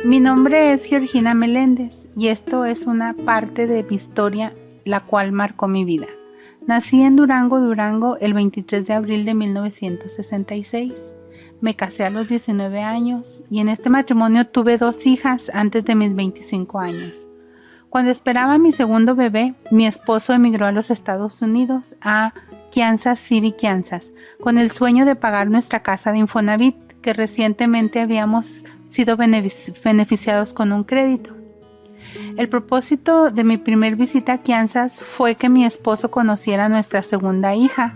Mi nombre es Georgina Meléndez y esto es una parte de mi historia la cual marcó mi vida. Nací en Durango, Durango el 23 de abril de 1966. Me casé a los 19 años y en este matrimonio tuve 2 hijas antes de mis 25 años. Cuando esperaba mi segundo bebé, mi esposo emigró a los Estados Unidos, a Kansas City, Kansas, con el sueño de pagar nuestra casa de Infonavit, que recientemente habíamos sido beneficiados con un crédito. El propósito de mi primer visita a Kansas fue que mi esposo conociera a nuestra segunda hija,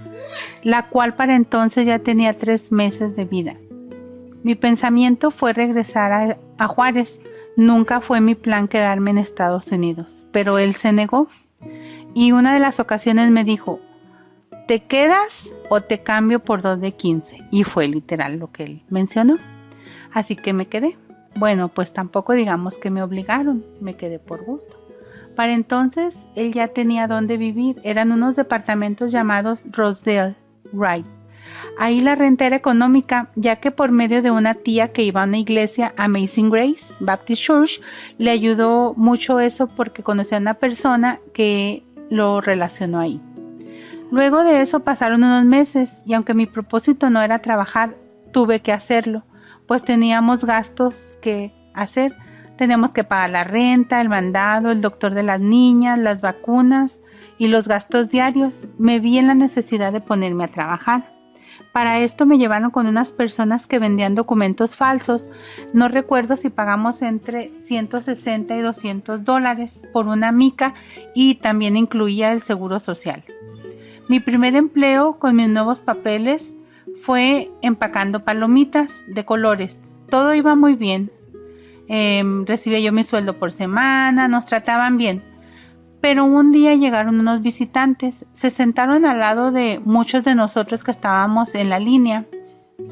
la cual para entonces ya tenía 3 meses de vida. Mi pensamiento fue regresar a Juárez. Nunca fue mi plan quedarme en Estados Unidos, pero él se negó y una de las ocasiones me dijo: ¿te quedas o te cambio por 2 de 15? Y fue literal lo que él mencionó. Así que me quedé. Bueno, pues tampoco digamos que me obligaron, me quedé por gusto. Para entonces él ya tenía dónde vivir, eran unos departamentos llamados Rosedale Wright. Ahí la renta era económica, ya que por medio de una tía que iba a una iglesia, Amazing Grace Baptist Church, le ayudó mucho eso porque conocía a una persona que lo relacionó ahí. Luego de eso pasaron unos meses y aunque mi propósito no era trabajar, tuve que hacerlo, pues teníamos gastos que hacer. Teníamos que pagar la renta, el mandado, el doctor de las niñas, las vacunas y los gastos diarios. Me vi en la necesidad de ponerme a trabajar. Para esto me llevaron con unas personas que vendían documentos falsos. No recuerdo si pagamos entre $160 y $200 por una mica y también incluía el seguro social. Mi primer empleo con mis nuevos papeles fue empacando palomitas de colores. Todo iba muy bien. Recibía yo mi sueldo por semana, nos trataban bien. Pero un día llegaron unos visitantes, se sentaron al lado de muchos de nosotros que estábamos en la línea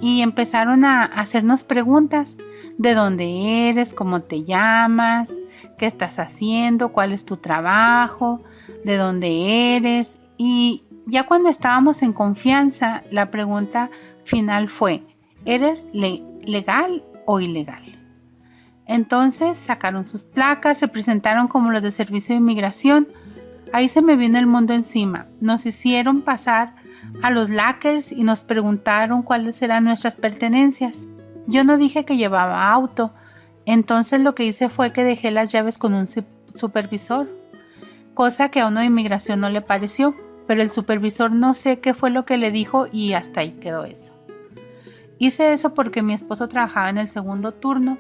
y empezaron a hacernos preguntas. ¿De dónde eres? ¿Cómo te llamas? ¿Qué estás haciendo? ¿Cuál es tu trabajo? ¿De dónde eres? Y ya cuando estábamos en confianza, la pregunta final fue: ¿eres legal o ilegal? Entonces sacaron sus placas, se presentaron como los de servicio de inmigración. Ahí se me vino el mundo encima. Nos hicieron pasar a los lockers y nos preguntaron cuáles eran nuestras pertenencias. Yo no dije que llevaba auto, entonces lo que hice fue que dejé las llaves con un supervisor, cosa que a uno de inmigración no le pareció. Pero el supervisor no sé qué fue lo que le dijo y hasta ahí quedó eso. Hice eso porque mi esposo trabajaba en el segundo turno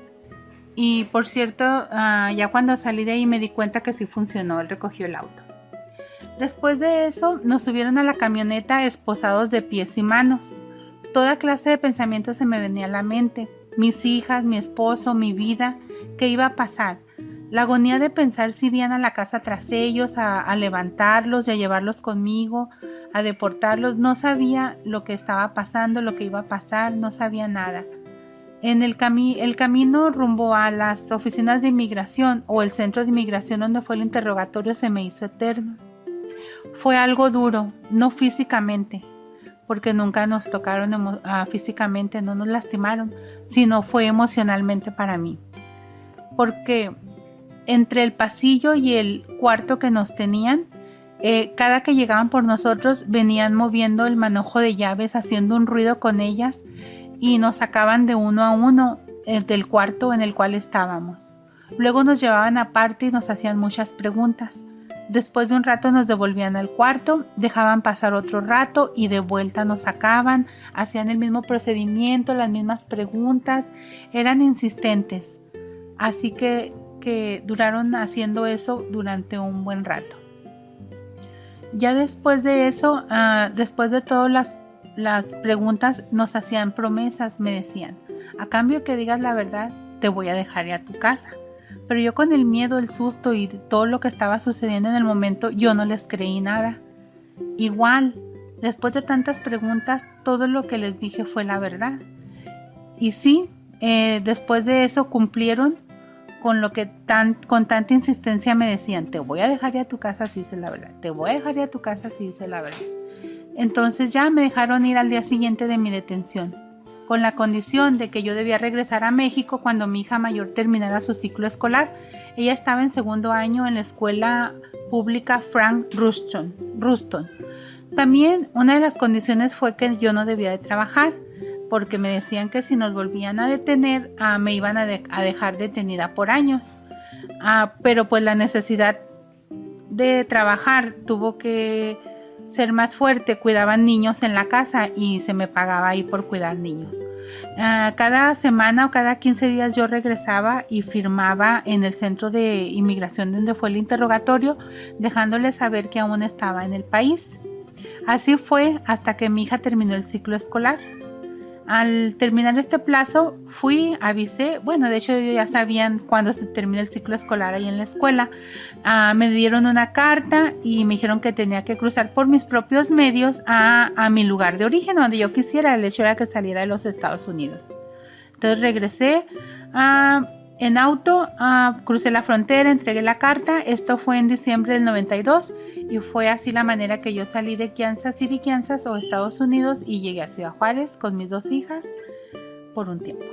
y por cierto, ya cuando salí de ahí me di cuenta que sí funcionó, él recogió el auto. Después de eso nos subieron a la camioneta esposados de pies y manos. Toda clase de pensamientos se me venía a la mente, mis hijas, mi esposo, mi vida, qué iba a pasar. La agonía de pensar si irían a la casa tras ellos, a levantarlos y a llevarlos conmigo, a deportarlos. No sabía lo que estaba pasando, lo que iba a pasar, no sabía nada. En el camino rumbo a las oficinas de inmigración o el centro de inmigración donde fue el interrogatorio se me hizo eterno. Fue algo duro, no físicamente, porque nunca nos tocaron físicamente, no nos lastimaron, sino fue emocionalmente para mí. Porque entre el pasillo y el cuarto que nos tenían, cada que llegaban por nosotros venían moviendo el manojo de llaves, haciendo un ruido con ellas y nos sacaban de uno a uno del cuarto en el cual estábamos. Luego nos llevaban aparte y nos hacían muchas preguntas. Después de un rato nos devolvían al cuarto, dejaban pasar otro rato y de vuelta nos sacaban, hacían el mismo procedimiento, las mismas preguntas, eran insistentes. Así que duraron haciendo eso durante un buen rato. Ya después de eso, después de todas las preguntas, nos hacían promesas, me decían: a cambio que digas la verdad, te voy a dejar ir a tu casa. Pero yo con el miedo, el susto y todo lo que estaba sucediendo en el momento, yo no les creí nada. Igual, después de tantas preguntas, todo lo que les dije fue la verdad. Y sí, después de eso cumplieron con lo que con tanta insistencia me decían: te voy a dejar ir a tu casa si dices la verdad, te voy a dejar ir a tu casa si dices la verdad. Entonces ya me dejaron ir al día siguiente de mi detención. con la condición de que yo debía regresar a México cuando mi hija mayor terminara su ciclo escolar. Ella estaba en segundo año en la escuela pública Frank Ruston. También una de las condiciones fue que yo no debía de trabajar, porque me decían que si nos volvían a detener, me iban a dejar detenida por años. Pero pues la necesidad de trabajar tuvo que ser más fuerte. Cuidaban niños en la casa y se me pagaba ahí por cuidar niños. Cada semana o cada 15 días yo regresaba y firmaba en el centro de inmigración donde fue el interrogatorio, dejándoles saber que aún estaba en el país. Así fue hasta que mi hija terminó el ciclo escolar. Al terminar este plazo avisé, bueno, de hecho ellos ya sabían cuándo se termina el ciclo escolar ahí en la escuela. Me dieron una carta y me dijeron que tenía que cruzar por mis propios medios a mi lugar de origen, donde yo quisiera. El hecho era que saliera de los Estados Unidos. Entonces regresé en auto, crucé la frontera, entregué la carta. Esto fue en diciembre del 92 y fue así la manera que yo salí de Kansas City, Kansas o Estados Unidos, y llegué a Ciudad Juárez con mis 2 hijas por un tiempo.